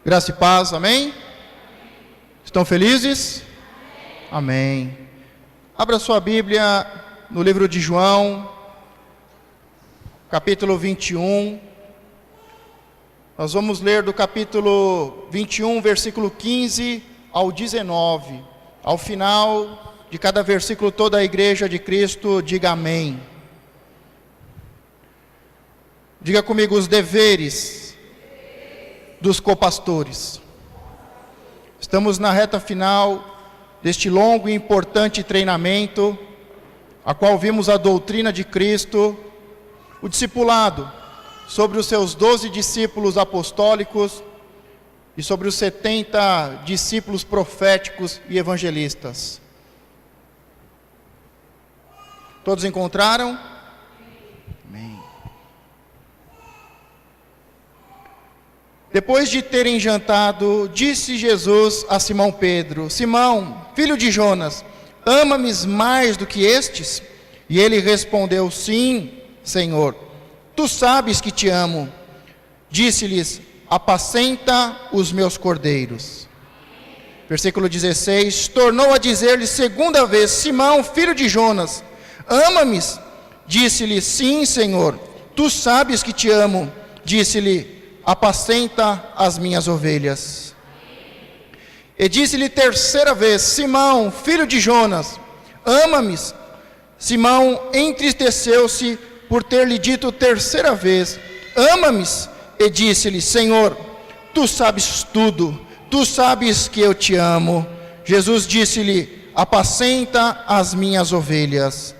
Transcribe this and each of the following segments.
Graça e paz, amém? Estão felizes? Amém. Abra sua Bíblia no livro de João, capítulo 21. Nós vamos ler do capítulo 21, versículo 15 ao 19. Ao final de cada versículo, toda a igreja de Cristo diga amém. Diga comigo os deveres dos copastores. Estamos na reta final deste longo e importante treinamento, a qual vimos a doutrina de Cristo, o discipulado sobre os seus 12 discípulos apostólicos e sobre os 70 discípulos proféticos e evangelistas. Todos encontraram? Amém. Depois de terem jantado, disse Jesus a Simão Pedro: Simão, filho de Jonas, ama-me mais do que estes? E ele respondeu: Sim, Senhor, tu sabes que te amo. Disse-lhes: apacenta os meus cordeiros. Versículo 16, tornou a dizer-lhe segunda vez: Simão, filho de Jonas, ama-me? Disse-lhe: Sim, Senhor, tu sabes que te amo. Disse-lhe: apacenta as minhas ovelhas. E disse-lhe terceira vez: Simão, filho de Jonas, ama-me? Simão entristeceu-se por ter lhe dito terceira vez: ama-me? E disse-lhe: Senhor, tu sabes tudo, tu sabes que eu te amo. Jesus disse-lhe: apacenta as minhas ovelhas.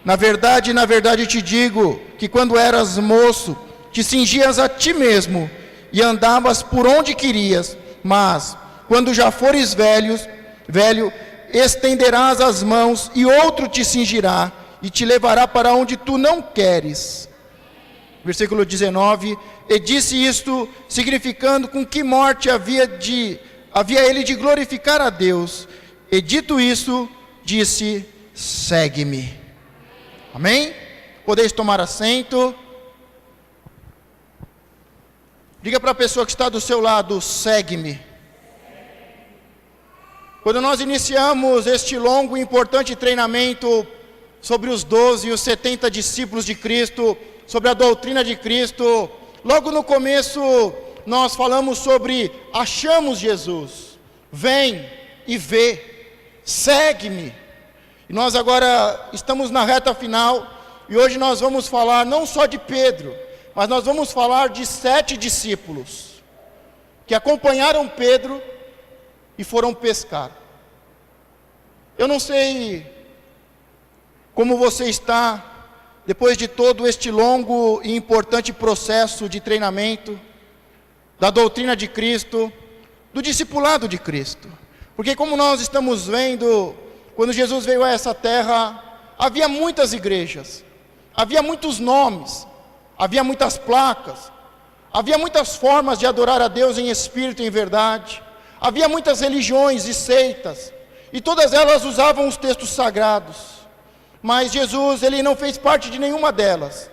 Na verdade te digo que quando eras moço, te cingias a ti mesmo e andavas por onde querias, mas quando já fores velho, estenderás as mãos e outro te cingirá e te levará para onde tu não queres. Versículo 19, e disse isto, significando com que morte havia ele de glorificar a Deus. E dito isso, disse: segue-me. Amém? Podeis tomar assento. Diga para a pessoa que está do seu lado: segue-me. Quando nós iniciamos este longo e importante treinamento sobre os 12 e os 70 discípulos de Cristo, sobre a doutrina de Cristo, logo no começo nós falamos sobre achamos Jesus, vem e vê, segue-me. E nós agora estamos na reta final e hoje nós vamos falar não só de Pedro, mas nós vamos falar de 7 discípulos que acompanharam Pedro e foram pescar. Eu não sei como você está depois de todo este longo e importante processo de treinamento da doutrina de Cristo, do discipulado de Cristo. Porque como nós estamos vendo, quando Jesus veio a essa terra, havia muitas igrejas, havia muitos nomes, havia muitas placas, havia muitas formas de adorar a Deus em espírito e em verdade, havia muitas religiões e seitas, e todas elas usavam os textos sagrados, mas Jesus, ele não fez parte de nenhuma delas.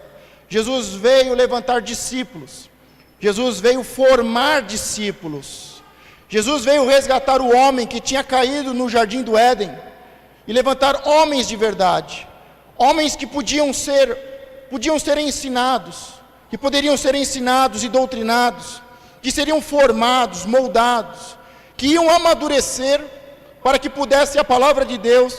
Jesus veio levantar discípulos, Jesus veio formar discípulos, Jesus veio resgatar o homem que tinha caído no jardim do Éden, e levantar homens de verdade, homens que podiam ser ensinados, que poderiam ser ensinados e doutrinados, que seriam formados, moldados, que iam amadurecer para que pudesse a palavra de Deus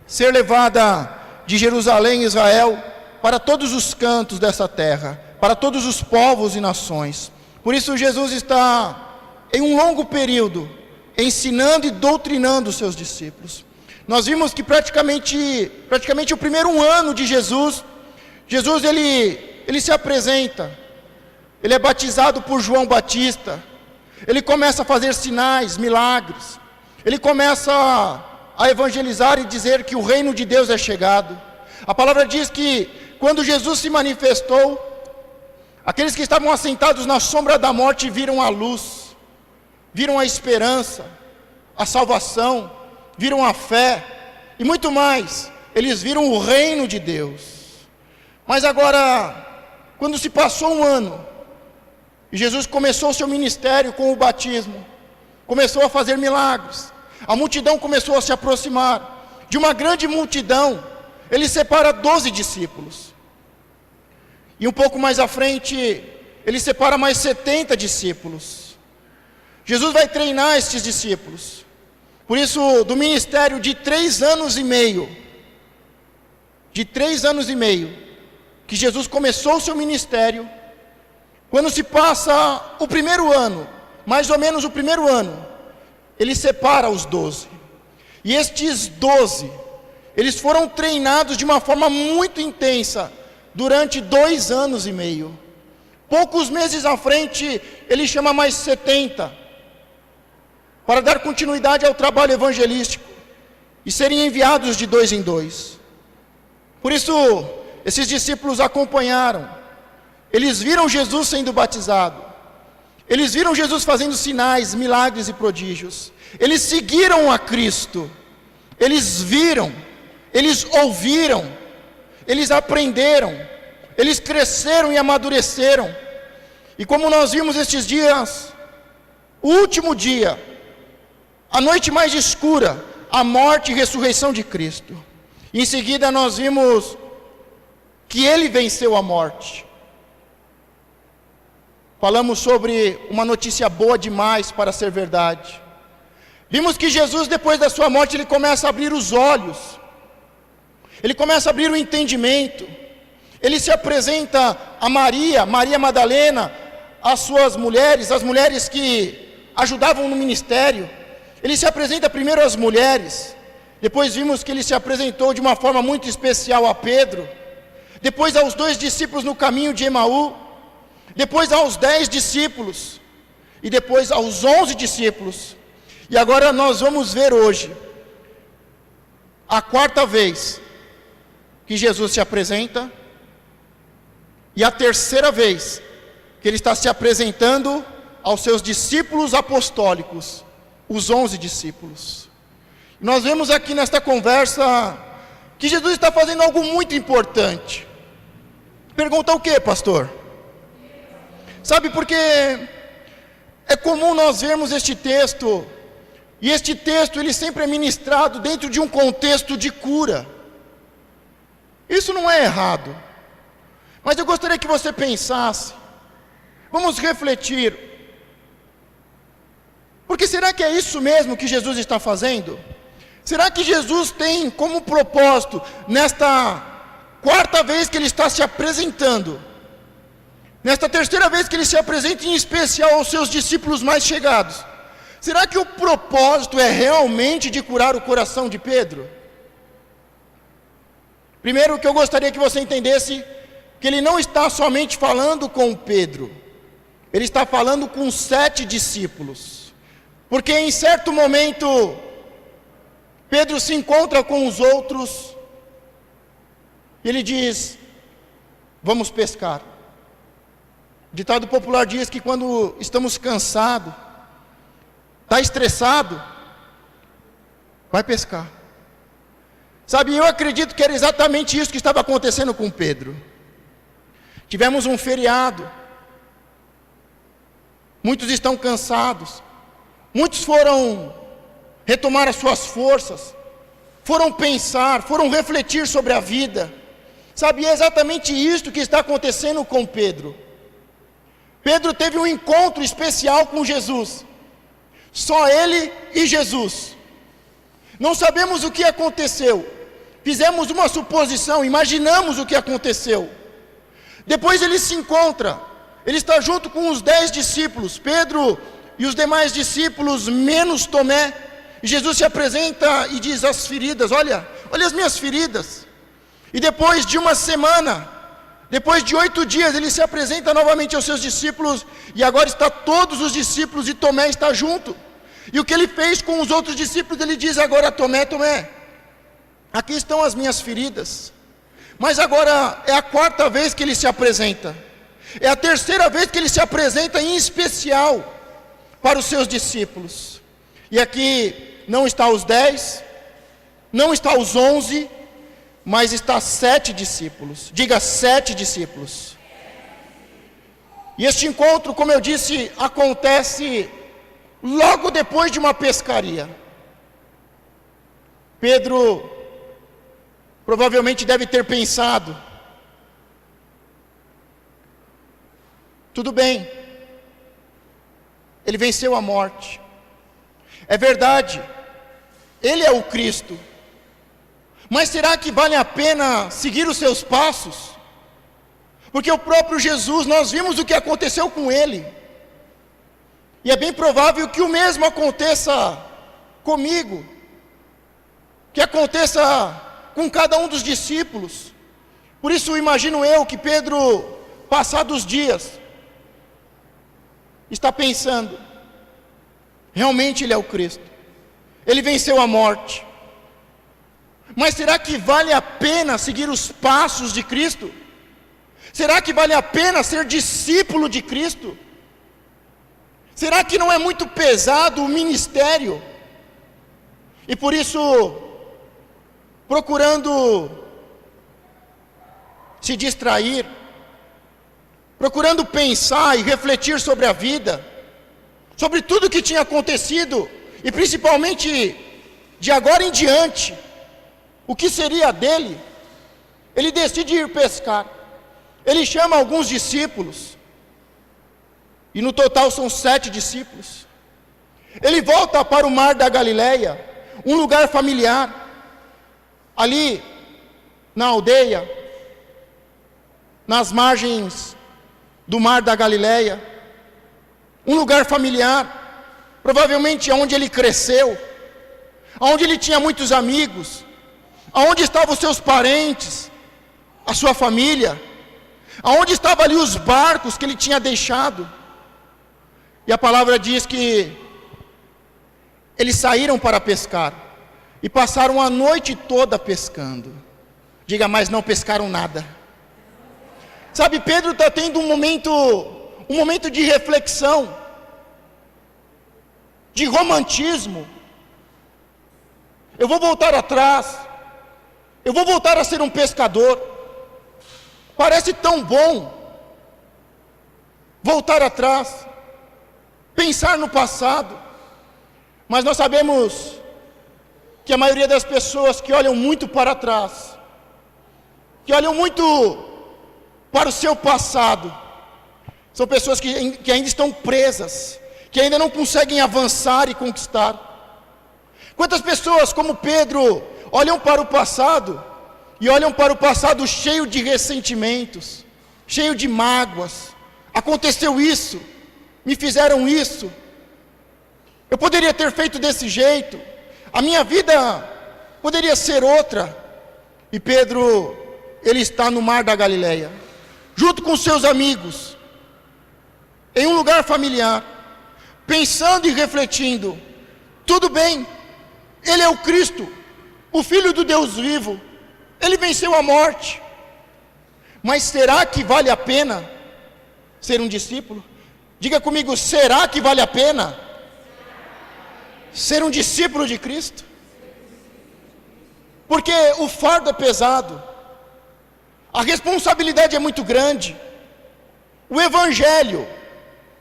ser levada de Jerusalém, Israel, para todos os cantos dessa terra, para todos os povos e nações. Por isso Jesus está em um longo período ensinando e doutrinando os seus discípulos. Nós vimos que praticamente o primeiro ano de Jesus ele se apresenta, ele é batizado por João Batista, ele começa a fazer sinais, milagres, ele começa a evangelizar e dizer que o reino de Deus é chegado. A palavra diz que quando Jesus se manifestou, aqueles que estavam assentados na sombra da morte viram a luz. viram a esperança, a salvação, viram a fé e muito mais. Eles viram o reino de Deus. Mas agora, quando se passou um ano, e Jesus começou o seu ministério com o batismo, começou a fazer milagres, a multidão começou a se aproximar. De uma grande multidão, ele separa 12 discípulos. E um pouco mais à frente, ele separa mais 70 discípulos. Jesus vai treinar estes discípulos. Por isso, do ministério de 3 anos e meio, que Jesus começou o seu ministério, quando se passa o primeiro ano, mais ou menos o primeiro ano, ele separa os 12. E estes 12, eles foram treinados de uma forma muito intensa, durante 2 anos e meio. Poucos meses à frente, ele chama mais 70, para dar continuidade ao trabalho evangelístico, e serem enviados de 2 em 2. Por isso, esses discípulos acompanharam, eles viram Jesus sendo batizado, eles viram Jesus fazendo sinais, milagres e prodígios, eles seguiram a Cristo, eles viram, eles ouviram, eles aprenderam, eles cresceram e amadureceram. E como nós vimos estes dias, o último dia, a noite mais escura, a morte e ressurreição de Cristo. Em seguida nós vimos que Ele venceu a morte. Falamos sobre uma notícia boa demais para ser verdade. Vimos que Jesus, depois da sua morte, Ele começa a abrir os olhos. Ele começa a abrir o entendimento. Ele se apresenta a Maria Madalena, as suas mulheres, as mulheres que ajudavam no ministério. Ele se apresenta primeiro às mulheres. Depois vimos que Ele se apresentou de uma forma muito especial a Pedro. Depois aos 2 discípulos no caminho de Emaú. Depois aos 10 discípulos. E depois aos 11 discípulos. E agora nós vamos ver hoje a 4ª vez que Jesus se apresenta, e a 3ª vez que Ele está se apresentando aos seus discípulos apostólicos, os 11 discípulos. Nós vemos aqui nesta conversa que Jesus está fazendo algo muito importante. Pergunta o que, pastor? Sabe, porque é comum nós vermos este texto, e este texto ele sempre é ministrado dentro de um contexto de cura. Isso não é errado, mas eu gostaria que você pensasse, vamos refletir, porque será que é isso mesmo que Jesus está fazendo? Será que Jesus tem como propósito, nesta 4ª vez que Ele está se apresentando, nesta 3ª vez que Ele se apresenta em especial aos seus discípulos mais chegados, será que o propósito é realmente de curar o coração de Pedro? Primeiro, que eu gostaria que você entendesse que Ele não está somente falando com Pedro, Ele está falando com 7 discípulos, porque em certo momento Pedro se encontra com os outros e ele diz: vamos pescar. O ditado popular diz que quando estamos cansados, está estressado, vai pescar. Sabe, eu acredito que era exatamente isso que estava acontecendo com Pedro. Tivemos um feriado, muitos estão cansados, muitos foram retomar as suas forças, foram pensar, foram refletir sobre a vida. Sabe, é exatamente isso que está acontecendo com Pedro. Pedro teve um encontro especial com Jesus, só ele e Jesus. Não sabemos o que aconteceu, fizemos uma suposição, imaginamos o que aconteceu. Depois ele se encontra, ele está junto com os 10 discípulos, Pedro e os demais discípulos, menos Tomé. E Jesus se apresenta e diz: as feridas, olha as minhas feridas. E depois de uma semana, depois de 8 dias, ele se apresenta novamente aos seus discípulos, e agora está todos os discípulos e Tomé está junto. E o que ele fez com os outros discípulos, ele diz agora: Tomé, aqui estão as minhas feridas. Mas agora é a 4ª vez que ele se apresenta, é a 3ª vez que ele se apresenta em especial para os seus discípulos. E aqui não está os 10, não está os 11, mas está 7 discípulos. Diga, 7 discípulos. E este encontro, como eu disse, acontece logo depois de uma pescaria. Pedro provavelmente deve ter pensado: tudo bem, ele venceu a morte, é verdade, ele é o Cristo, mas será que vale a pena seguir os seus passos? Porque o próprio Jesus, nós vimos o que aconteceu com ele, e é bem provável que o mesmo aconteça comigo, que aconteça com cada um dos discípulos. Por isso imagino eu que Pedro, passados dias, está pensando: realmente ele é o Cristo, ele venceu a morte, mas será que vale a pena seguir os passos de Cristo? Será que vale a pena ser discípulo de Cristo? Será que não é muito pesado o ministério? E por isso, procurando se distrair, procurando pensar e refletir sobre a vida, sobre tudo que tinha acontecido, e principalmente de agora em diante, o que seria dele, ele decide ir pescar. Ele chama alguns discípulos, e no total são 7 discípulos. Ele volta para o mar da Galileia, um lugar familiar, ali na aldeia, nas margens do mar da Galileia, um lugar familiar, provavelmente onde ele cresceu, onde ele tinha muitos amigos, onde estavam os seus parentes, a sua família, aonde estavam ali os barcos que ele tinha deixado. E a palavra diz que eles saíram para pescar e passaram a noite toda pescando. Diga, mas não pescaram nada. Sabe, Pedro está tendo um momento de reflexão, de romantismo. Eu vou voltar atrás, eu vou voltar a ser um pescador. Parece tão bom voltar atrás, pensar no passado, mas nós sabemos que a maioria das pessoas que olham muito para trás, que olham muito para o seu passado, são pessoas que ainda estão presas, que ainda não conseguem avançar e conquistar. Quantas pessoas como Pedro olham para o passado, e olham para o passado cheio de ressentimentos, cheio de mágoas. Aconteceu isso, me fizeram isso, eu poderia ter feito desse jeito, a minha vida poderia ser outra. E Pedro, ele está no mar da Galileia, junto com seus amigos, em um lugar familiar, pensando e refletindo: tudo bem, ele é o Cristo, o Filho do Deus vivo, ele venceu a morte, mas será que vale a pena ser um discípulo? Diga comigo, será que vale a pena ser um discípulo de Cristo? Porque o fardo é pesado, a responsabilidade é muito grande. O Evangelho,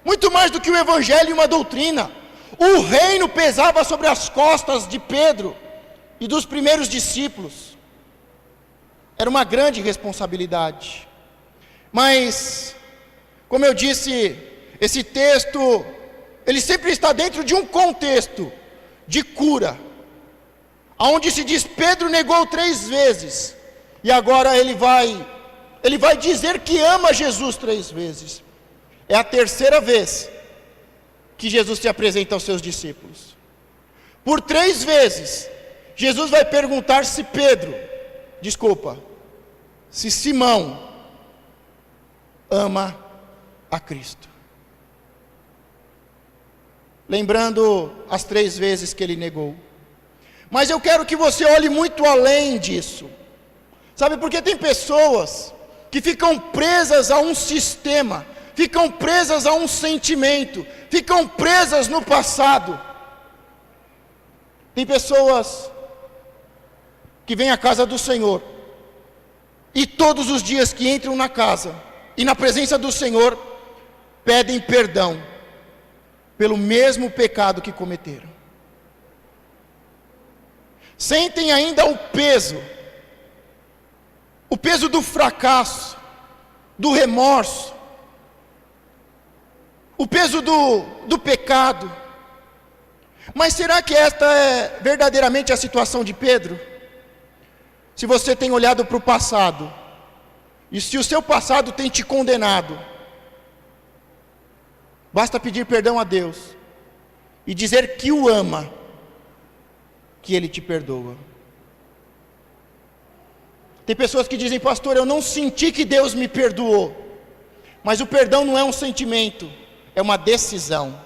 muito mais do que o Evangelho e uma doutrina, o reino pesava sobre as costas de Pedro e dos primeiros discípulos. Era uma grande responsabilidade. Mas, como eu disse, esse texto, ele sempre está dentro de um contexto de cura, onde se diz: Pedro negou 3 vezes, e agora ele vai dizer que ama Jesus 3 vezes. É a 3ª vez que Jesus se apresenta aos seus discípulos. Por 3 vezes, Jesus vai perguntar se se Simão ama a Cristo. Lembrando as 3 vezes que ele negou. Mas eu quero que você olhe muito além disso. Sabe, porque tem pessoas que ficam presas a um sistema, ficam presas a um sentimento, ficam presas no passado. Tem pessoas que vêm à casa do Senhor, e todos os dias que entram na casa, e na presença do Senhor, pedem perdão, pelo mesmo pecado que cometeram. Sentem ainda o peso do fracasso, do remorso, o peso do pecado. Mas será que esta é verdadeiramente a situação de Pedro? Se você tem olhado para o passado, e se o seu passado tem te condenado, basta pedir perdão a Deus, e dizer que o ama, que Ele te perdoa. Tem pessoas que dizem: pastor, eu não senti que Deus me perdoou. Mas o perdão não é um sentimento, é uma decisão.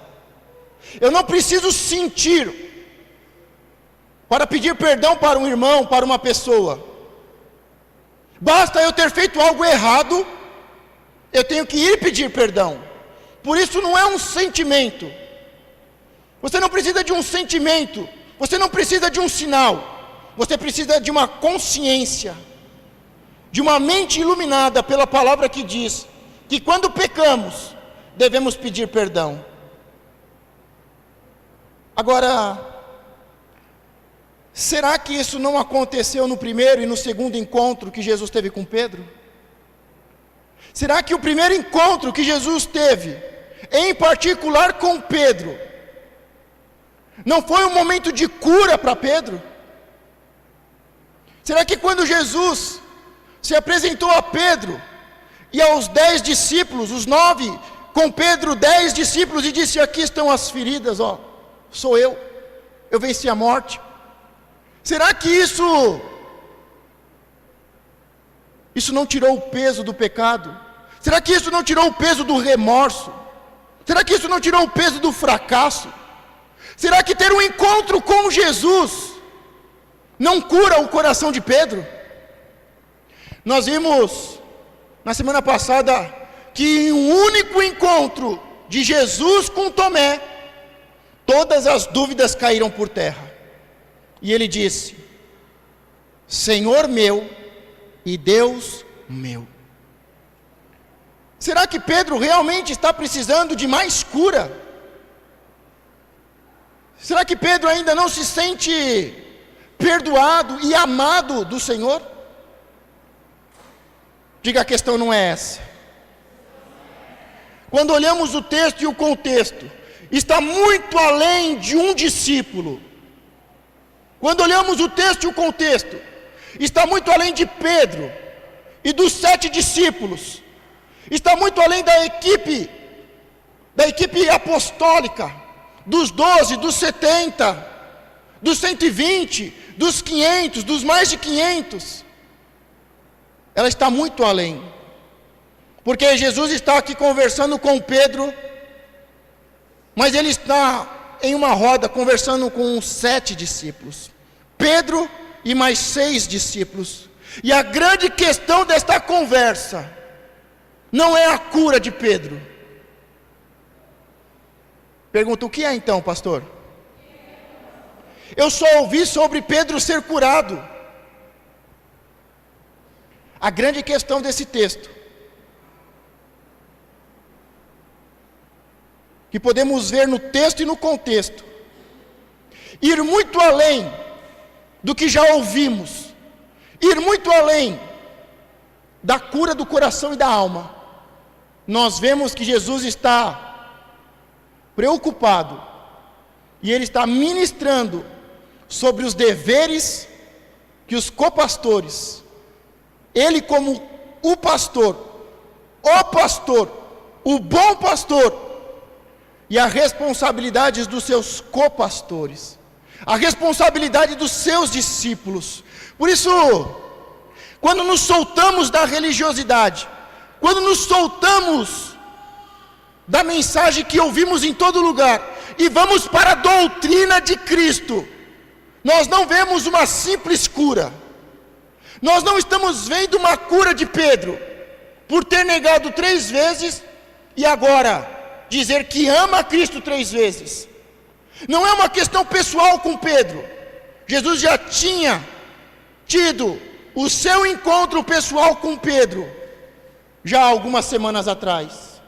Eu não preciso sentir para pedir perdão para um irmão, para uma pessoa. Basta eu ter feito algo errado, eu tenho que ir pedir perdão. Por isso não é um sentimento. Você não precisa de um sentimento, você não precisa de um sinal, você precisa de uma consciência, de uma mente iluminada pela palavra que diz que quando pecamos, devemos pedir perdão. Agora, será que isso não aconteceu no primeiro e no segundo encontro que Jesus teve com Pedro? Será que o primeiro encontro que Jesus teve, em particular com Pedro, não foi um momento de cura para Pedro? Será que quando Jesus se apresentou a Pedro e aos 10 discípulos, os 9, com Pedro 10 discípulos, e disse: aqui estão as feridas, ó, sou eu venci a morte. Será que isso não tirou o peso do pecado? Será que isso não tirou o peso do remorso? Será que isso não tirou o peso do fracasso? Será que ter um encontro com Jesus não cura o coração de Pedro? Nós vimos na semana passada que em um único encontro de Jesus com Tomé, todas as dúvidas caíram por terra. E ele disse: Senhor meu e Deus meu. Será que Pedro realmente está precisando de mais cura? Será que Pedro ainda não se sente perdoado e amado do Senhor? Diga, a questão não é essa. Quando olhamos o texto e o contexto, está muito além de um discípulo. Quando olhamos o texto e o contexto, está muito além de Pedro e dos 7 discípulos. Está muito além da equipe apostólica, dos 12, dos 70, dos 120, dos 500, dos mais de 500. Ela está muito além. Porque Jesus está aqui conversando com Pedro, mas ele está em uma roda conversando com os 7 discípulos. Pedro e mais 6 discípulos. E a grande questão desta conversa não é a cura de Pedro. Pergunta: o que é então, pastor? Eu só ouvi sobre Pedro ser curado. A grande questão desse texto, que podemos ver no texto e no contexto, ir muito além do que já ouvimos, ir muito além da cura do coração e da alma. Nós vemos que Jesus está preocupado, e Ele está ministrando sobre os deveres que os copastores, Ele como o pastor, o bom pastor, e as responsabilidades dos seus copastores, a responsabilidade dos seus discípulos. Por isso, quando nos soltamos da religiosidade, quando nos soltamos da mensagem que ouvimos em todo lugar, e vamos para a doutrina de Cristo, nós não vemos uma simples cura. Nós não estamos vendo uma cura de Pedro, por ter negado 3 vezes e agora dizer que ama Cristo 3 vezes. Não é uma questão pessoal com Pedro. Jesus já tinha tido o seu encontro pessoal com Pedro, já há algumas semanas atrás.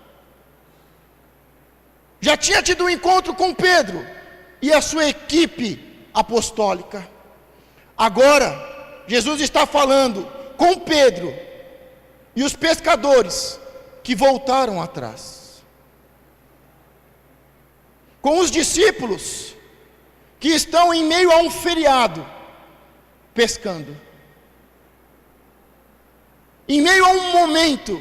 Já tinha tido um encontro com Pedro e a sua equipe apostólica. Agora, Jesus está falando com Pedro e os pescadores que voltaram atrás. Com os discípulos que estão em meio a um feriado, pescando. Em meio a um momento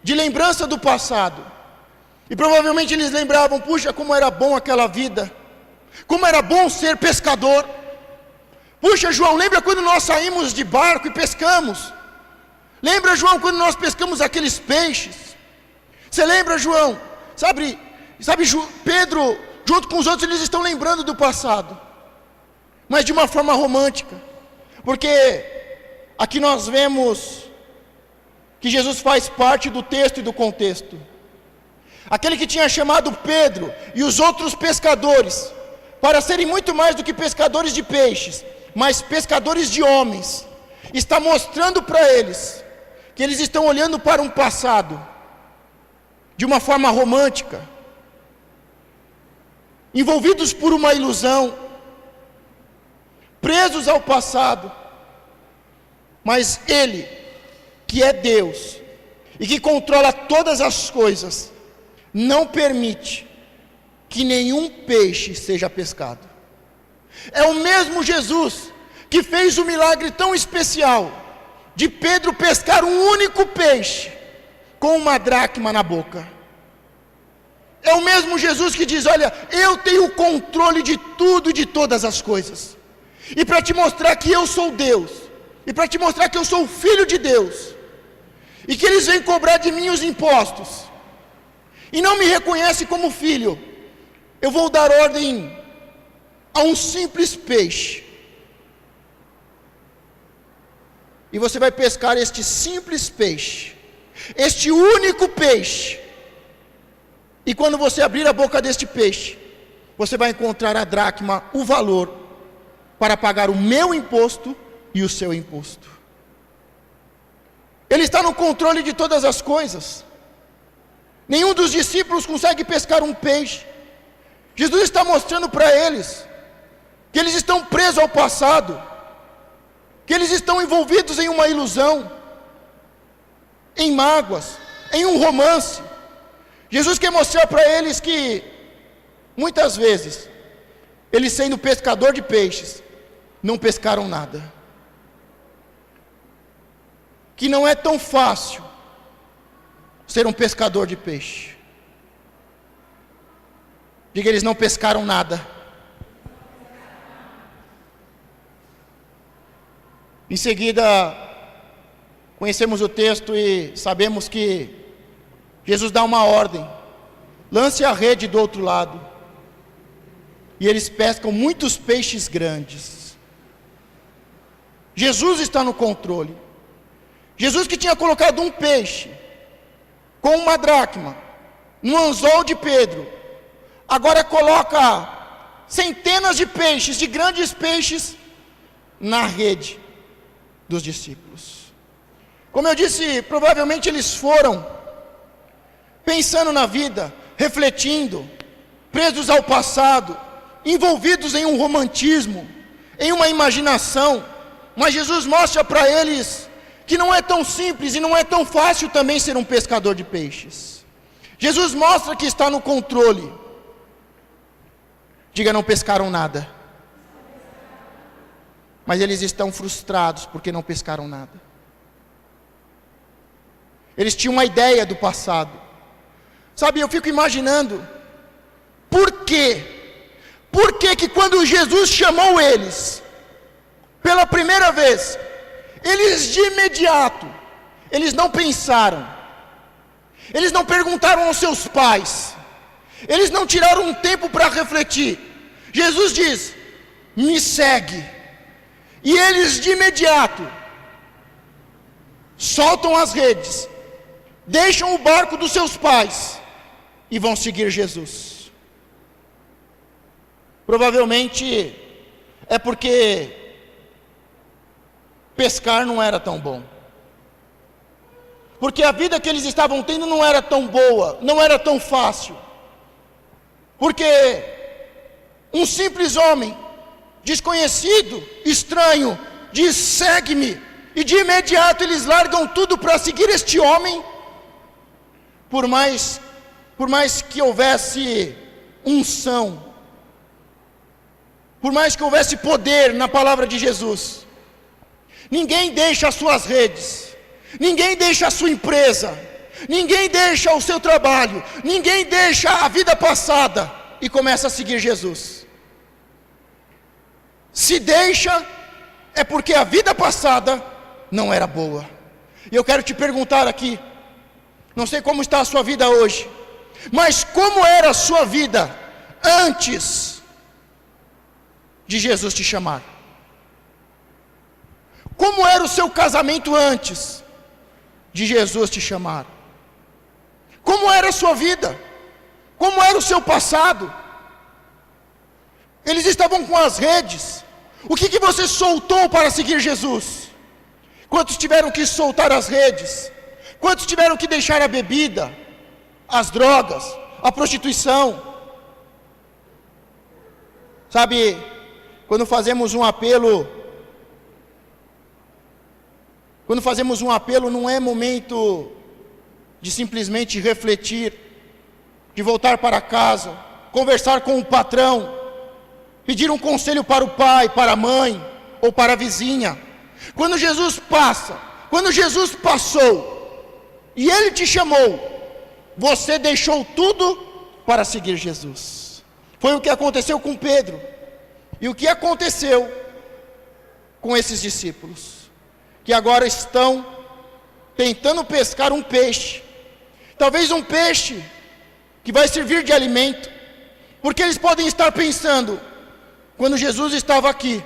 de lembrança do passado. E provavelmente eles lembravam, puxa, como era bom aquela vida. Como era bom ser pescador. Puxa, João, lembra quando nós saímos de barco e pescamos? Lembra, João, quando nós pescamos aqueles peixes? Você lembra, João? Sabe, Pedro, junto com os outros, eles estão lembrando do passado. Mas de uma forma romântica. Porque aqui nós vemos que Jesus faz parte do texto e do contexto. Aquele que tinha chamado Pedro e os outros pescadores para serem muito mais do que pescadores de peixes, mas pescadores de homens, está mostrando para eles que eles estão olhando para um passado de uma forma romântica, envolvidos por uma ilusão, presos ao passado. Mas Ele, que é Deus e que controla todas as coisas, não permite que nenhum peixe seja pescado. É o mesmo Jesus que fez o milagre tão especial de Pedro pescar um único peixe com uma dracma na boca. É o mesmo Jesus que diz, olha, eu tenho o controle de tudo e de todas as coisas. E para te mostrar que eu sou Deus, e para te mostrar que eu sou o Filho de Deus, e que eles vêm cobrar de mim os impostos, e não me reconhecem como filho, eu vou dar ordem a um simples peixe. E você vai pescar este simples peixe, este único peixe. E quando você abrir a boca deste peixe, você vai encontrar a dracma, o valor, para pagar o meu imposto e o seu imposto. Ele está no controle de todas as coisas. Nenhum dos discípulos consegue pescar um peixe. Jesus está mostrando para eles que eles estão presos ao passado, que eles estão envolvidos em uma ilusão, em mágoas, em um romance. Jesus quer mostrar para eles que muitas vezes eles, sendo pescador de peixes, não pescaram nada, que não é tão fácil ser um pescador de peixe. Diga, eles não pescaram nada. Em seguida, conhecemos o texto e sabemos que Jesus dá uma ordem: lance a rede do outro lado. E eles pescam muitos peixes grandes. Jesus está no controle. Jesus, que tinha colocado um peixe com uma dracma no anzol de Pedro, agora coloca centenas de peixes, de grandes peixes, na rede dos discípulos. Como eu disse, provavelmente eles foram pensando na vida, refletindo, presos ao passado, envolvidos em um romantismo, em uma imaginação. Mas Jesus mostra para eles que não é tão simples e não é tão fácil também ser um pescador de peixes. Jesus mostra que está no controle. Diga, não pescaram nada. Mas eles estão frustrados porque não pescaram nada. Eles tinham uma ideia do passado. Sabe, eu fico imaginando, por quê? Por que que quando Jesus chamou eles, pela primeira vez, eles de imediato, eles não pensaram, eles não perguntaram aos seus pais, eles não tiraram um tempo para refletir. Jesus diz, me segue. E eles de imediato soltam as redes, deixam o barco dos seus pais e vão seguir Jesus. Provavelmente é porque pescar não era tão bom, porque a vida que eles estavam tendo não era tão boa, não era tão fácil, porque um simples homem, desconhecido, estranho, diz: segue-me, e de imediato eles largam tudo para seguir este homem. Por mais que houvesse unção, por mais que houvesse poder na palavra de Jesus, ninguém deixa as suas redes, ninguém deixa a sua empresa, ninguém deixa o seu trabalho, ninguém deixa a vida passada e começa a seguir Jesus. Se deixa, é porque a vida passada não era boa. E eu quero te perguntar aqui, não sei como está a sua vida hoje, mas como era a sua vida antes de Jesus te chamar? Como era o seu casamento antes de Jesus te chamar? Como era a sua vida? Como era o seu passado? Eles estavam com as redes. O que você soltou para seguir Jesus? Quantos tiveram que soltar as redes? Quantos tiveram que deixar a bebida, as drogas, a prostituição? Sabe, quando fazemos um apelo, não é momento de simplesmente refletir, de voltar para casa, conversar com o patrão, pedir um conselho para o pai, para a mãe ou para a vizinha. Quando Jesus passou e Ele te chamou, você deixou tudo para seguir Jesus. Foi o que aconteceu com Pedro, e o que aconteceu com esses discípulos, que agora estão tentando pescar um peixe, talvez um peixe que vai servir de alimento, porque eles podem estar pensando: quando Jesus estava aqui,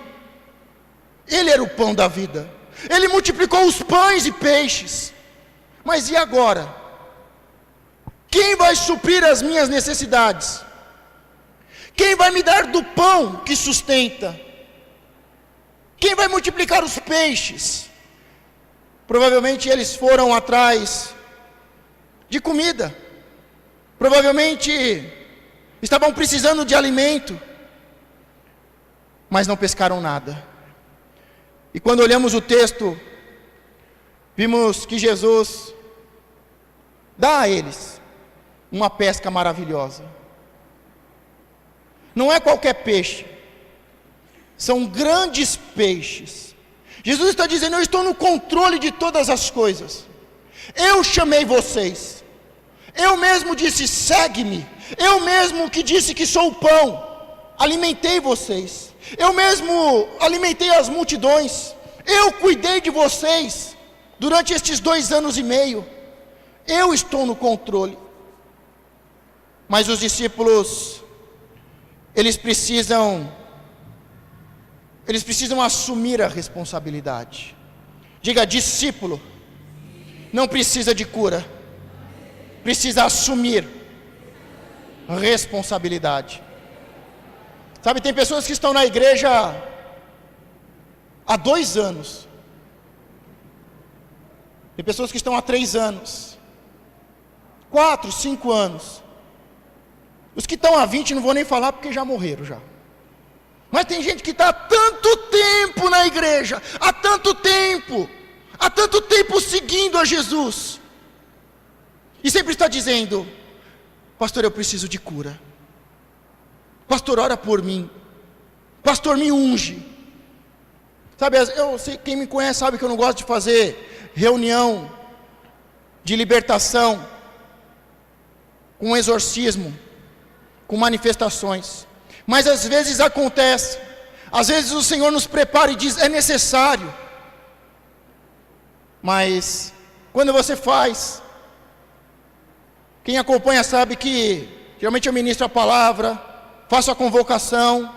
Ele era o pão da vida, Ele multiplicou os pães e peixes, mas e agora? Quem vai suprir as minhas necessidades? Quem vai me dar do pão que sustenta? Quem vai multiplicar os peixes? Provavelmente eles foram atrás de comida, provavelmente estavam precisando de alimento, mas não pescaram nada. E quando olhamos o texto, vimos que Jesus dá a eles uma pesca maravilhosa. Não é qualquer peixe, são grandes peixes. Jesus está dizendo: eu estou no controle de todas as coisas. Eu chamei vocês, eu mesmo disse: segue-me. Eu mesmo que disse que sou o pão, alimentei vocês. Eu mesmo alimentei as multidões. Eu cuidei de vocês durante estes 2 anos e meio. Eu estou no controle. Mas os discípulos, eles precisam assumir a responsabilidade. Diga: discípulo não precisa de cura, precisa assumir responsabilidade. Sabe, tem pessoas que estão na igreja há 2 anos, tem pessoas que estão há 3 anos, 4, 5 anos. Os que estão há 20 não vou nem falar, porque já morreram já. Mas tem gente que está há tanto tempo na igreja, há tanto tempo seguindo a Jesus, e sempre está dizendo: pastor, eu preciso de cura. Pastor, ora por mim. Pastor, me unge. Sabe, quem me conhece sabe que eu não gosto de fazer reunião de libertação com exorcismo, com manifestações. Mas às vezes acontece. Às vezes o Senhor nos prepara e diz: é necessário. Mas quando você faz, quem acompanha sabe que geralmente eu ministro a palavra, faço a convocação,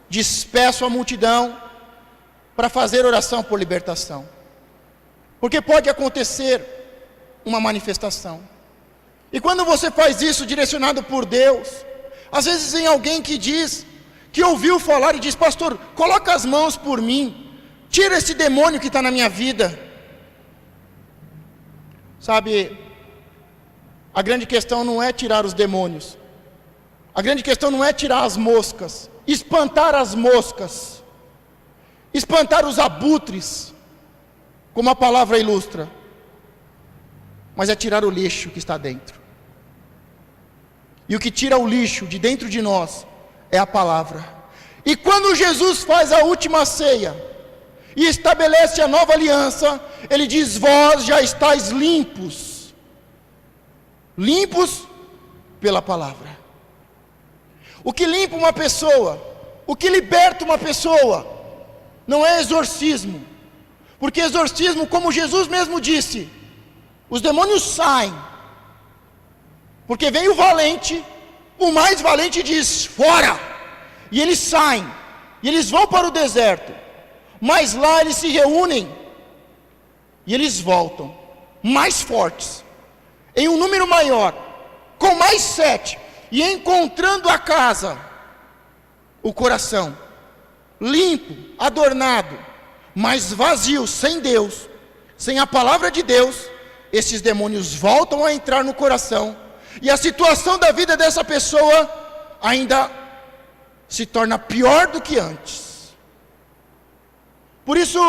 despeço a multidão para fazer oração por libertação. Porque pode acontecer uma manifestação. E quando você faz isso direcionado por Deus, às vezes vem alguém que diz, que ouviu falar e diz: pastor, coloca as mãos por mim, tira esse demônio que está na minha vida. Sabe, a grande questão não é tirar os demônios, a grande questão não é tirar as moscas, espantar as moscas, espantar os abutres, como a palavra ilustra, mas é tirar o lixo que está dentro. E o que tira o lixo de dentro de nós é a palavra. E quando Jesus faz a última ceia e estabelece a nova aliança, ele diz: vós já estáis limpos, limpos pela palavra. O que limpa uma pessoa, o que liberta uma pessoa, não é exorcismo, porque exorcismo, como Jesus mesmo disse, os demônios saem, porque vem o valente, o mais valente diz: fora, e eles saem, e eles vão para o deserto, mas lá eles se reúnem, e eles voltam, mais fortes, em um número maior, com mais 7, e encontrando a casa, o coração, limpo, adornado, mas vazio, sem Deus, sem a palavra de Deus, esses demônios voltam a entrar no coração, e a situação da vida dessa pessoa ainda se torna pior do que antes. Por isso,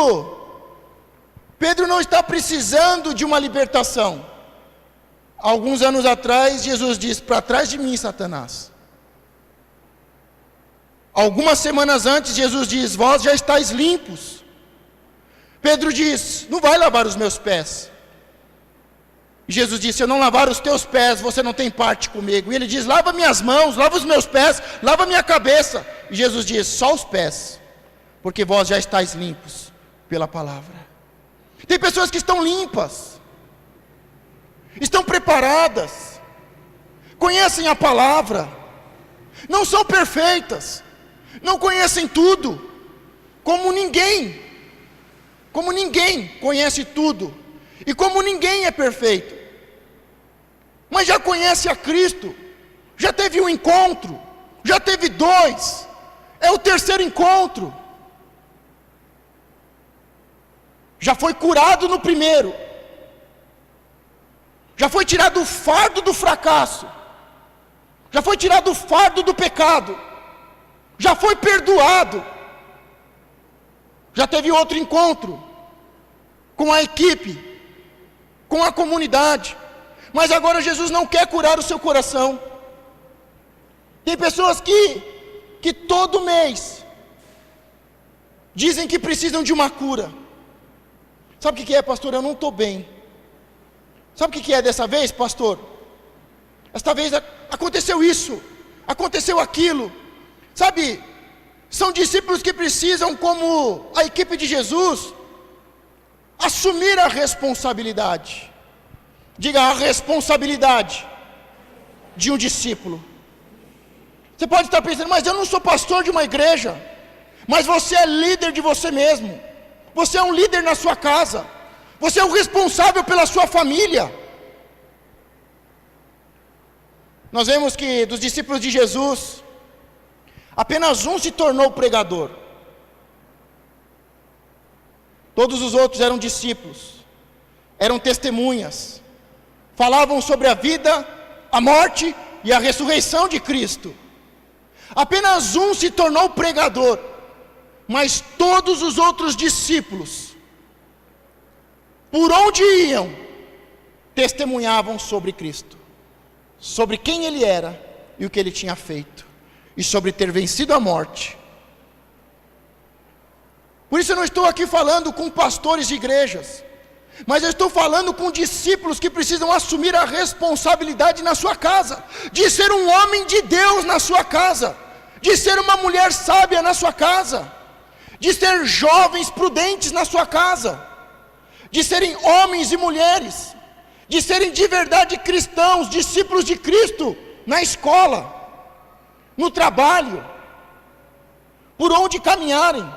Pedro não está precisando de uma libertação. Alguns anos atrás, Jesus disse: para trás de mim, Satanás. Algumas semanas antes, Jesus diz: vós já estáis limpos. Pedro diz: não vai lavar os meus pés. E Jesus disse: se eu não lavar os teus pés, você não tem parte comigo. E ele diz: lava minhas mãos, lava os meus pés, lava minha cabeça. E Jesus diz: só os pés, porque vós já estáis limpos pela palavra. Tem pessoas que estão limpas, estão preparadas, conhecem a palavra, não são perfeitas, não conhecem tudo, como ninguém conhece tudo, e como ninguém é perfeito, mas já conhece a Cristo, já teve um encontro, já teve 2, é o 3º encontro, já foi curado no primeiro, já foi tirado o fardo do fracasso, já foi tirado o fardo do pecado, já foi perdoado, já teve outro encontro com a equipe, com a comunidade, mas agora Jesus não quer curar o seu coração. Tem pessoas que todo mês dizem que precisam de uma cura. Sabe o que é, pastor? Eu não estou bem. Sabe o que é dessa vez, pastor? Esta vez aconteceu isso, aconteceu aquilo. Sabe, são discípulos que precisam, como a equipe de Jesus, assumir a responsabilidade. Diga: a responsabilidade de um discípulo. Você pode estar pensando: mas eu não sou pastor de uma igreja. Mas você é líder de você mesmo. Você é um líder na sua casa. Você é o responsável pela sua família. Nós vemos que dos discípulos de Jesus, apenas um se tornou pregador. Todos os outros eram discípulos, eram testemunhas, falavam sobre a vida, a morte e a ressurreição de Cristo. Apenas um se tornou pregador, mas todos os outros discípulos, por onde iam, testemunhavam sobre Cristo, sobre quem Ele era e o que Ele tinha feito, e sobre ter vencido a morte. Por isso eu não estou aqui falando com pastores de igrejas, mas eu estou falando com discípulos que precisam assumir a responsabilidade na sua casa, de ser um homem de Deus na sua casa, de ser uma mulher sábia na sua casa, de ser jovens prudentes na sua casa, de serem homens e mulheres, de serem de verdade cristãos, discípulos de Cristo, na escola, no trabalho, por onde caminharem,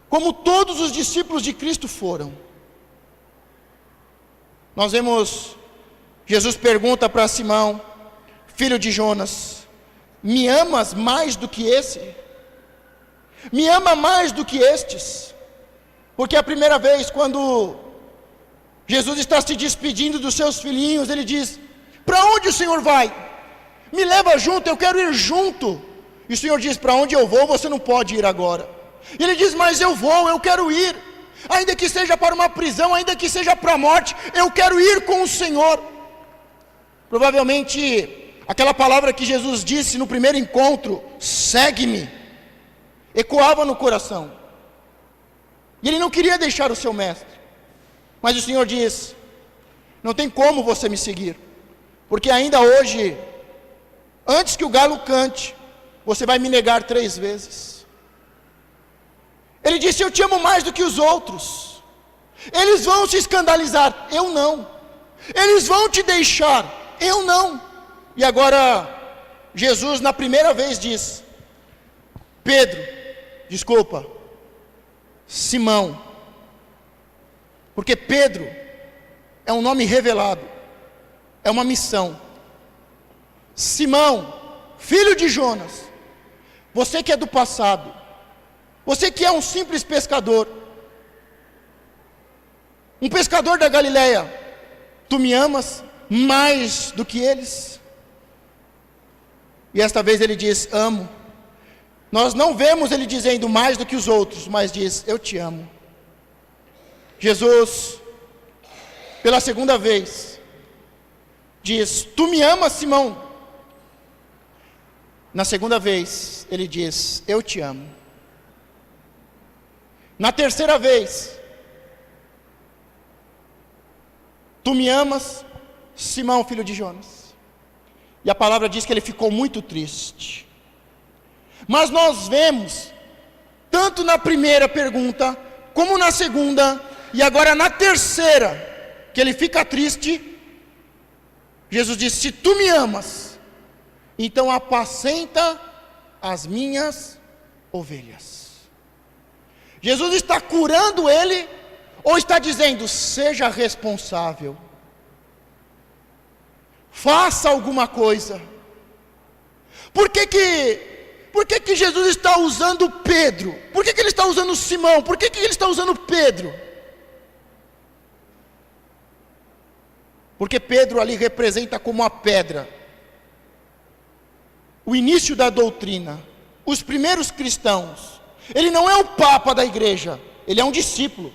como todos os discípulos de Cristo foram. Nós vemos Jesus pergunta para Simão, filho de Jonas: me amas mais do que esse? Me ama mais do que estes? Porque a primeira vez, quando Jesus está se despedindo dos seus filhinhos, ele diz: para onde o Senhor vai? Me leva junto, eu quero ir junto. E o Senhor diz: para onde eu vou, você não pode ir agora. E ele diz: mas eu vou, eu quero ir. Ainda que seja para uma prisão, ainda que seja para a morte, eu quero ir com o Senhor. Provavelmente, aquela palavra que Jesus disse no primeiro encontro, segue-me, ecoava no coração. E ele não queria deixar o seu mestre. Mas o Senhor diz: não tem como você me seguir, porque ainda hoje, antes que o galo cante, você vai me negar 3 vezes. Ele disse: eu te amo mais do que os outros. Eles vão se escandalizar, eu não. Eles vão te deixar, eu não. E agora, Jesus na primeira vez diz: Simão. Porque Pedro é um nome revelado, é uma missão. Simão, filho de Jonas, você que é do passado, você que é um simples pescador, um pescador da Galileia, tu me amas mais do que eles? E esta vez ele diz: amo. Nós não vemos ele dizendo mais do que os outros, mas diz: eu te amo. Jesus, pela segunda vez, diz: tu me amas, Simão? Na segunda vez, ele diz: eu te amo. Na terceira vez: tu me amas, Simão, filho de Jonas? E a palavra diz que ele ficou muito triste. Mas nós vemos, tanto na primeira pergunta, como na segunda, e agora na terceira, que ele fica triste. Jesus disse: se tu me amas, então apacenta as minhas ovelhas. Jesus está curando ele, ou está dizendo: seja responsável, faça alguma coisa? Por que Jesus está usando Pedro? Por que ele está usando Simão? Por que ele está usando Pedro? Porque Pedro ali representa como a pedra, o início da doutrina, os primeiros cristãos. Ele não é o papa da igreja, ele é um discípulo.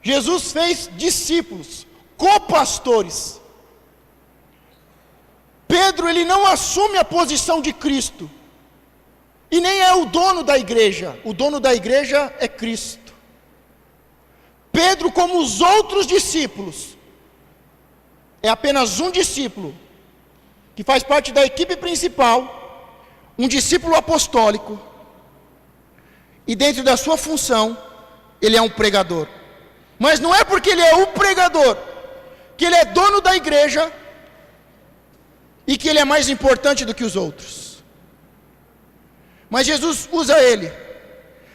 Jesus fez discípulos, copastores. Pedro, ele não assume a posição de Cristo, e nem é o dono da igreja. O dono da igreja é Cristo. Pedro, como os outros discípulos, é apenas um discípulo, que faz parte da equipe principal, um discípulo apostólico, e dentro da sua função, ele é um pregador. Mas não é porque ele é o pregador, que ele é dono da igreja, e que ele é mais importante do que os outros. Mas Jesus usa ele,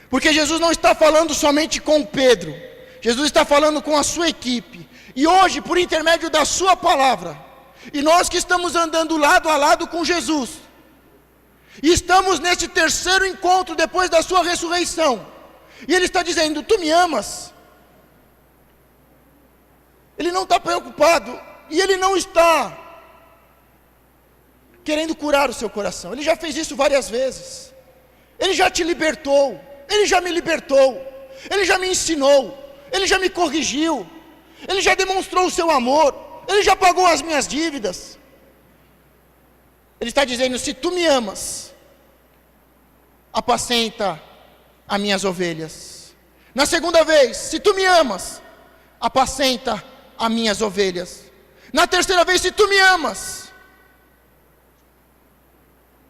porque Jesus não está falando somente com Pedro, Jesus está falando com a sua equipe. E hoje, por intermédio da sua palavra, e nós que estamos andando lado a lado com Jesus, e estamos neste terceiro encontro depois da sua ressurreição, e ele está dizendo: tu me amas? Ele não está preocupado, e ele não está querendo curar o seu coração. Ele já fez isso várias vezes. Ele já te libertou, ele já me libertou, ele já me ensinou, ele já me corrigiu, ele já demonstrou o seu amor, ele já pagou as minhas dívidas. Ele está dizendo: se tu me amas, apacenta as minhas ovelhas. Na segunda vez: se tu me amas, apacenta as minhas ovelhas. Na terceira vez: se tu me amas.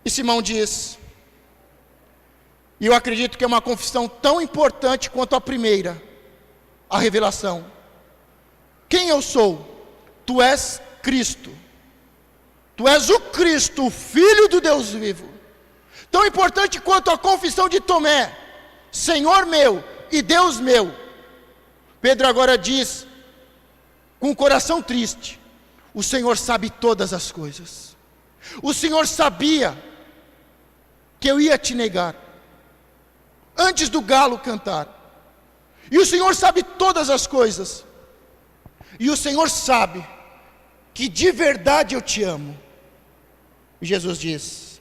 E Simão diz, e eu acredito que é uma confissão tão importante quanto a primeira, a revelação: quem eu sou? Tu és Cristo. Tu és o Cristo, o Filho do Deus vivo. Tão importante quanto a confissão de Tomé: Senhor meu e Deus meu. Pedro agora diz: com o coração triste, o Senhor sabe todas as coisas. O Senhor sabia que eu ia te negar, antes do galo cantar. E o Senhor sabe todas as coisas. E o Senhor sabe que de verdade eu te amo. E Jesus diz: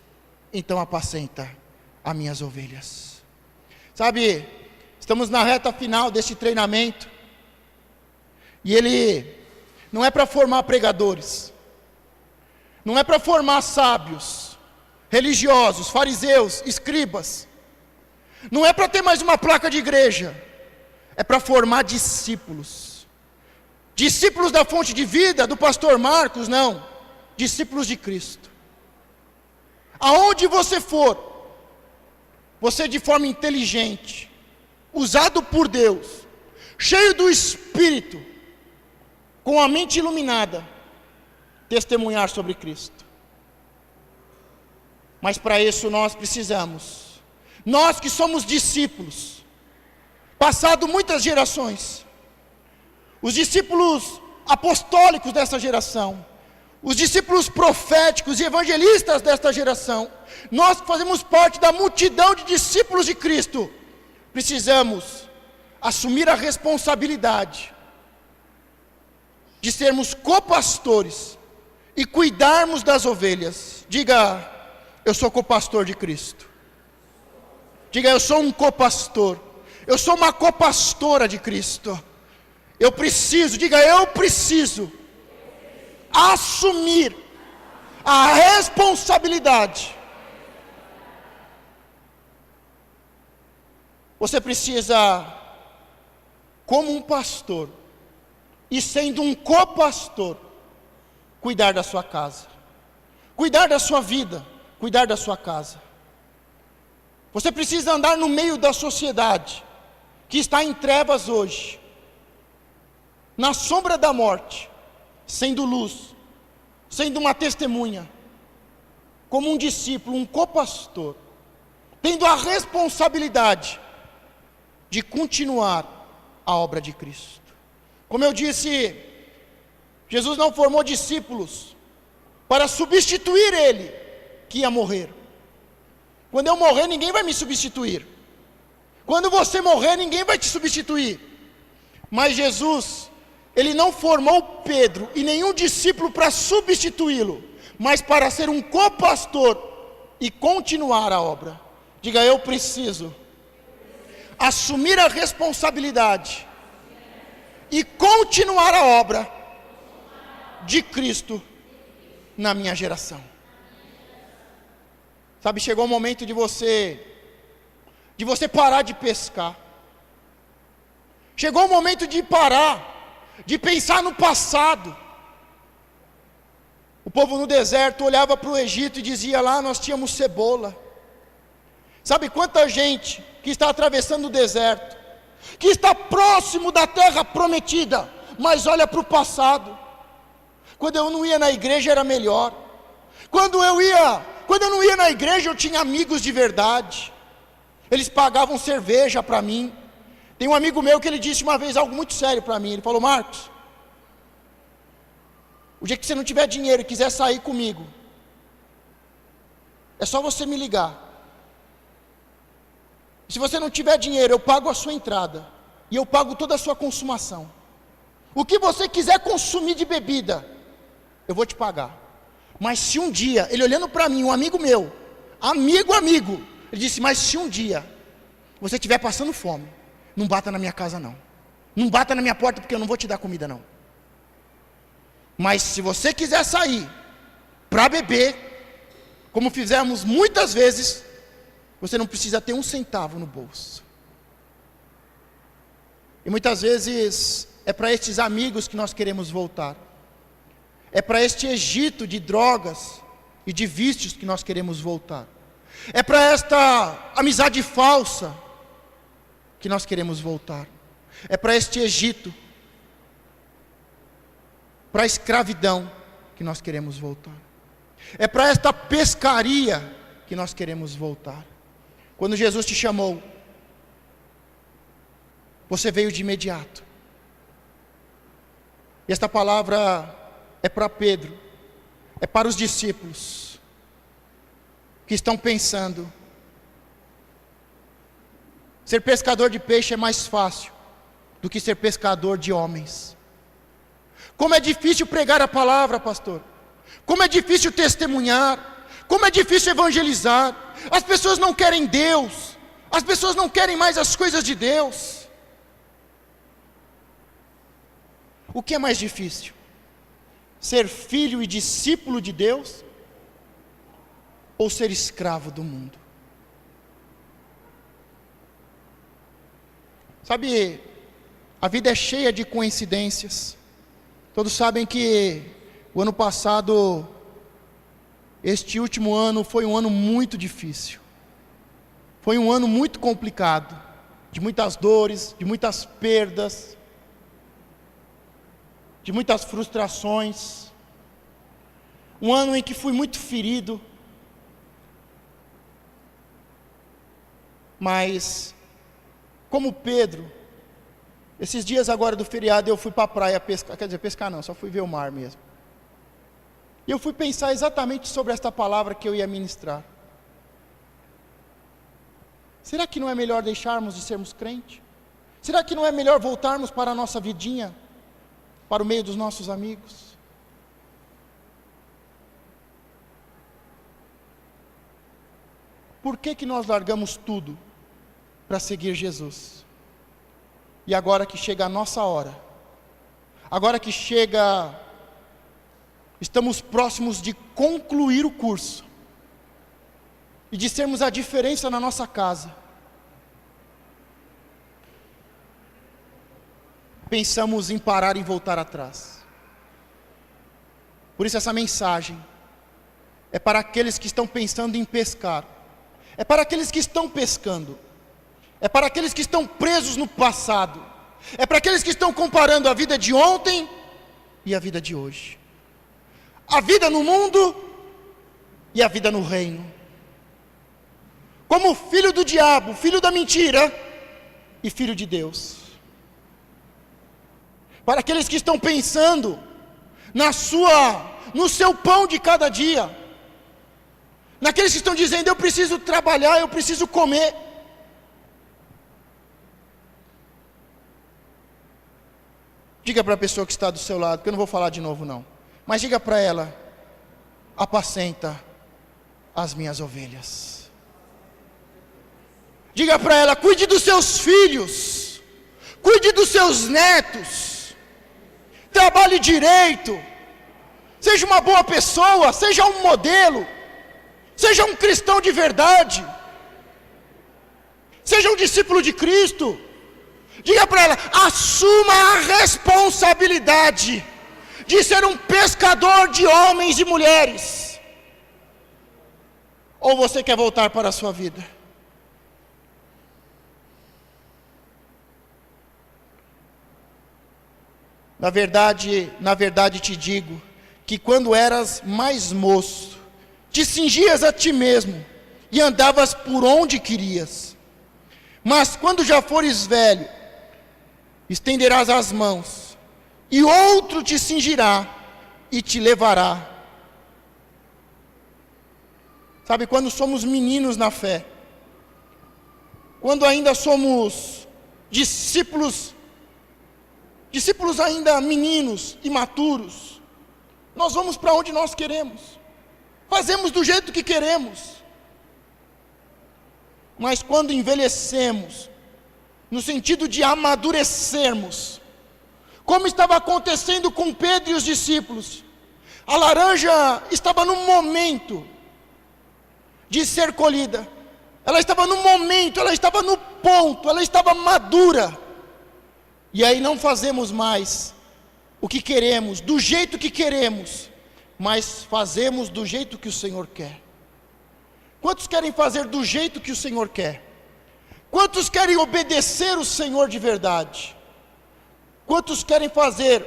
então apacenta as minhas ovelhas. Sabe, estamos na reta final deste treinamento. E ele não é para formar pregadores, não é para formar sábios, religiosos, fariseus, escribas. Não é para ter mais uma placa de igreja. É para formar discípulos. Discípulos da fonte de vida, do pastor Marcos, não. Discípulos de Cristo. Aonde você for, você de forma inteligente, usado por Deus, cheio do Espírito, com a mente iluminada, testemunhar sobre Cristo. Mas para isso nós precisamos, nós que somos discípulos, passado muitas gerações, os discípulos apostólicos dessa geração, os discípulos proféticos e evangelistas desta geração, nós que fazemos parte da multidão de discípulos de Cristo, precisamos assumir a responsabilidade de sermos copastores e cuidarmos das ovelhas. Diga: eu sou copastor de Cristo. Diga: eu sou um copastor. Eu sou uma copastora de Cristo. Eu preciso, diga: eu preciso assumir a responsabilidade. Você precisa, como um pastor, e sendo um copastor, cuidar da sua casa, cuidar da sua vida, cuidar da sua casa. Você precisa andar no meio da sociedade, que está em trevas hoje, na sombra da morte, sendo luz, sendo uma testemunha, como um discípulo, um copastor, tendo a responsabilidade de continuar a obra de Cristo. Como eu disse, Jesus não formou discípulos para substituir Ele, que ia morrer. Quando eu morrer, ninguém vai me substituir. Quando você morrer, ninguém vai te substituir. Mas Jesus, Ele não formou Pedro e nenhum discípulo para substituí-lo, mas para ser um copastor e continuar a obra. Diga: eu preciso assumir a responsabilidade e continuar a obra de Cristo na minha geração. Sabe, chegou o momento de você parar de pescar. Chegou o momento de parar de pensar no passado. O povo no deserto olhava para o Egito e dizia: lá nós tínhamos cebola. Sabe quanta gente que está atravessando o deserto, que está próximo da terra prometida, mas olha para o passado. Quando eu não ia na igreja era melhor. Quando eu não ia na igreja eu tinha amigos de verdade. Eles pagavam cerveja para mim. Tem um amigo meu que ele disse uma vez algo muito sério para mim. Ele falou: Marcos, o dia que você não tiver dinheiro e quiser sair comigo, é só você me ligar. Se você não tiver dinheiro, eu pago a sua entrada e eu pago toda a sua consumação. O que você quiser consumir de bebida, eu vou te pagar. Mas se um dia, ele olhando para mim, um amigo meu, amigo, ele disse: mas se um dia você estiver passando fome, não bata na minha casa não. Não bata na minha porta, porque eu não vou te dar comida não. Mas se você quiser sair para beber, como fizemos muitas vezes, você não precisa ter um centavo no bolso. E muitas vezes é para estes amigos que nós queremos voltar. É para este Egito de drogas e de vícios que nós queremos voltar. É para esta amizade falsa que nós queremos voltar. É para este Egito, para a escravidão que nós queremos voltar. É para esta pescaria que nós queremos voltar. Quando Jesus te chamou, você veio de imediato. E esta palavra é para Pedro, é para os discípulos que estão pensando: ser pescador de peixe é mais fácil do que ser pescador de homens. Como é difícil pregar a palavra, pastor. Como é difícil testemunhar. Como é difícil evangelizar. As pessoas não querem Deus. As pessoas não querem mais as coisas de Deus. O que é mais difícil? Ser filho e discípulo de Deus? Ou ser escravo do mundo? Sabe, a vida é cheia de coincidências. Todos sabem que o ano passado, este último ano, foi um ano muito difícil. Foi um ano muito complicado, de muitas dores, de muitas perdas, de muitas frustrações. Um ano em que fui muito ferido. Mas, como Pedro, esses dias agora do feriado eu fui para a praia pescar, quer dizer, pescar não, só fui ver o mar mesmo. E eu fui pensar exatamente sobre esta palavra que eu ia ministrar. Será que não é melhor deixarmos de sermos crentes? Será que não é melhor voltarmos para a nossa vidinha, para o meio dos nossos amigos? Por que nós largamos tudo para seguir Jesus? E agora que chega a nossa hora, agora que chega, estamos próximos de concluir o curso, e de sermos a diferença na nossa casa, pensamos em parar e voltar atrás. Por isso essa mensagem é para aqueles que estão pensando em pescar, é para aqueles que estão pescando, é para aqueles que estão presos no passado, é para aqueles que estão comparando a vida de ontem e a vida de hoje, a vida no mundo e a vida no reino, como filho do diabo, filho da mentira e filho de Deus. Para aqueles que estão pensando no seu pão de cada dia, naqueles que estão dizendo: eu preciso trabalhar, eu preciso comer. Diga para a pessoa que está do seu lado, que eu não vou falar de novo não, mas diga para ela: apacenta as minhas ovelhas. Diga para ela: cuide dos seus filhos, cuide dos seus netos, trabalhe direito, seja uma boa pessoa, seja um modelo, seja um cristão de verdade, seja um discípulo de Cristo. Diga para ela: assuma a responsabilidade de ser um pescador de homens e mulheres. Ou você quer voltar para a sua vida? Na verdade te digo, que quando eras mais moço, te cingias a ti mesmo, e andavas por onde querias. Mas quando já fores velho, estenderás as mãos, e outro te cingirá, e te levará. Sabe, quando somos meninos na fé, quando ainda somos discípulos ainda meninos, imaturos, nós vamos para onde nós queremos, fazemos do jeito que queremos. Mas quando envelhecemos, no sentido de amadurecermos, como estava acontecendo com Pedro e os discípulos, a laranja estava no momento de ser colhida, ela estava no momento, ela estava no ponto, ela estava madura. E aí não fazemos mais o que queremos, do jeito que queremos, mas fazemos do jeito que o Senhor quer. Quantos querem fazer do jeito que o Senhor quer? Quantos querem obedecer o Senhor de verdade? Quantos querem fazer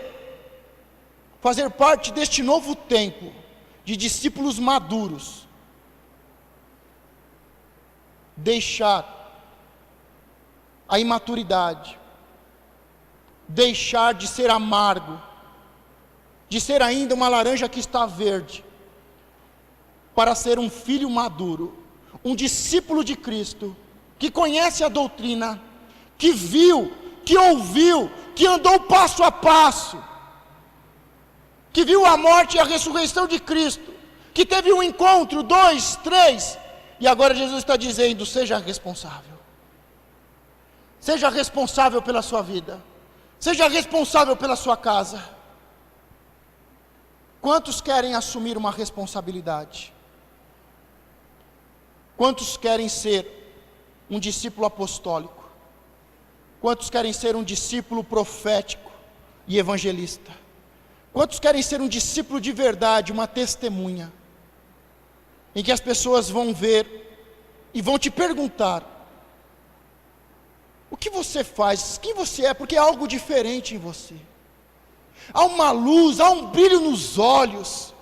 parte deste novo tempo de discípulos maduros? Deixar a imaturidade, deixar de ser amargo, de ser ainda uma laranja que está verde, para ser um filho maduro, um discípulo de Cristo, que conhece a doutrina, que viu, que ouviu, que andou passo a passo, que viu a morte e a ressurreição de Cristo, que teve um encontro, 2, 3, e agora Jesus está dizendo: seja responsável. Seja responsável pela sua vida. Seja responsável pela sua casa. Quantos querem assumir uma responsabilidade? Quantos querem ser um discípulo apostólico? Quantos querem ser um discípulo profético e evangelista? Quantos querem ser um discípulo de verdade, uma testemunha, em que as pessoas vão ver e vão te perguntar: o que você faz? Quem você é? Porque há algo diferente em você. Há uma luz, há um brilho nos olhos.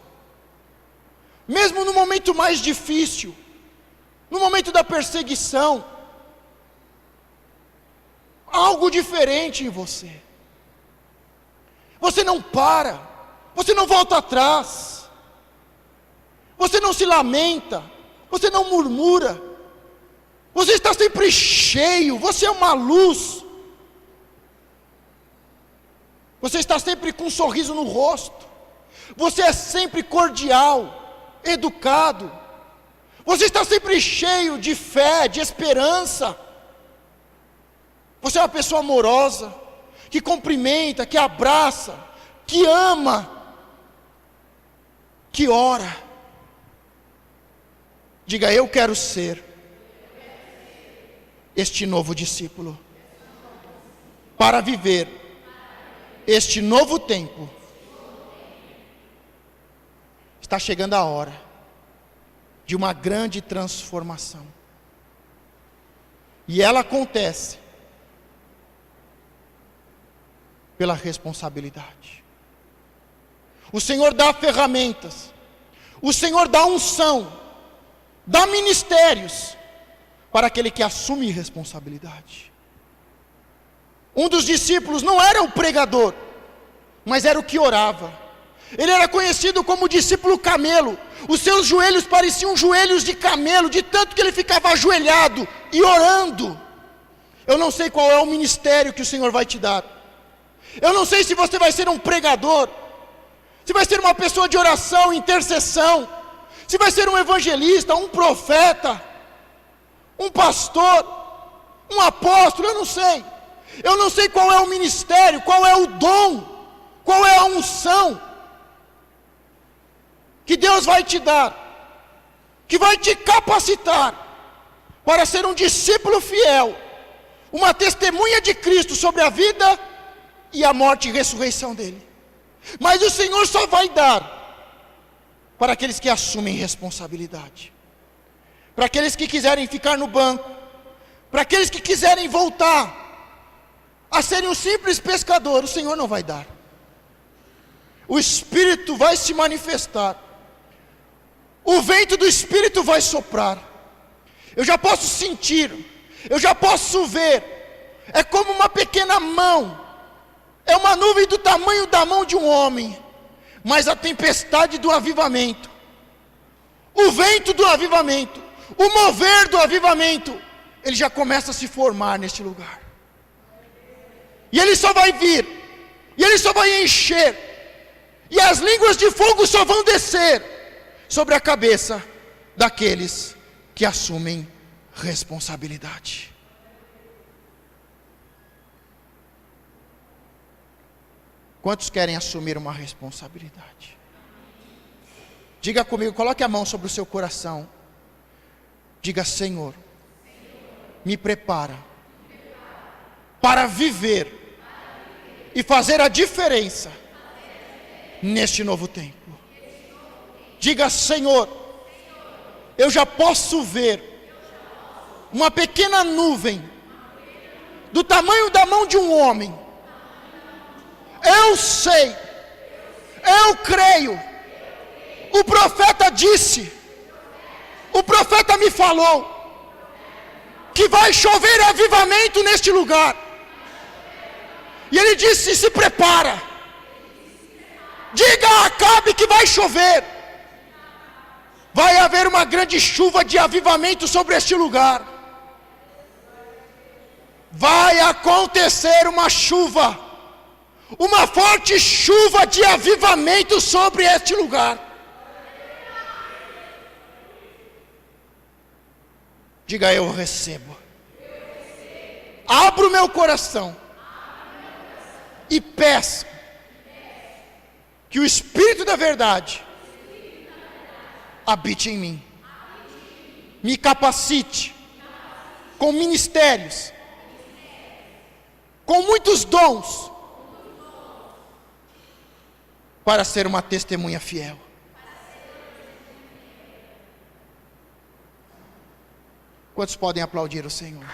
Mesmo no momento mais difícil, no momento da perseguição, há algo diferente em você. Você não para, você não volta atrás, você não se lamenta, você não murmura, você está sempre cheio, você é uma luz, você está sempre com um sorriso no rosto, você é sempre cordial, educado, você está sempre cheio de fé, de esperança, você é uma pessoa amorosa, que cumprimenta, que abraça, que ama, que ora. Diga: eu quero ser este novo discípulo, para viver este novo tempo. Está chegando a hora de uma grande transformação, e ela acontece pela responsabilidade. O Senhor dá ferramentas, o Senhor dá unção, dá ministérios para aquele que assume responsabilidade. Um dos discípulos não era o pregador, mas era o que orava. Ele era conhecido como discípulo camelo. Os seus joelhos pareciam joelhos de camelo, de tanto que ele ficava ajoelhado e orando. Eu não sei qual é o ministério que o Senhor vai te dar. Eu não sei se você vai ser um pregador, se vai ser uma pessoa de oração, intercessão, se vai ser um evangelista, um profeta, um pastor, um apóstolo, eu não sei. Eu não sei qual é o ministério, qual é o dom, qual é a unção que Deus vai te dar, que vai te capacitar para ser um discípulo fiel, uma testemunha de Cristo sobre a vida e a morte e ressurreição dele. Mas o Senhor só vai dar para aqueles que assumem responsabilidade, para aqueles que quiserem ficar no banco, para aqueles que quiserem voltar a serem um simples pescador. O Senhor não vai dar. O Espírito vai se manifestar, o vento do Espírito vai soprar. Eu já posso sentir, eu já posso ver. É como uma pequena mão, é uma nuvem do tamanho da mão de um homem, mas a tempestade do avivamento, o vento do avivamento, o mover do avivamento, ele já começa a se formar neste lugar. E ele só vai vir, e ele só vai encher, e as línguas de fogo só vão descer sobre a cabeça daqueles que assumem responsabilidade. Quantos querem assumir uma responsabilidade? Diga comigo, coloque a mão sobre o seu coração. Diga: Senhor, me prepara para viver e fazer a diferença neste novo tempo. Diga: Senhor, eu já posso ver uma pequena nuvem do tamanho da mão de um homem. Eu sei, eu creio. O profeta disse, o profeta me falou, que vai chover avivamento neste lugar. E ele disse: se prepara, Diga a Acabe que vai chover. Vai haver uma grande chuva de avivamento sobre este lugar. Vai acontecer uma chuva, uma forte chuva de avivamento sobre este lugar. Diga: eu recebo. Abro meu coração e peço que o Espírito da verdade habite em mim. Me capacite com ministérios, com muitos dons, para ser uma testemunha fiel. Quantos podem aplaudir o Senhor?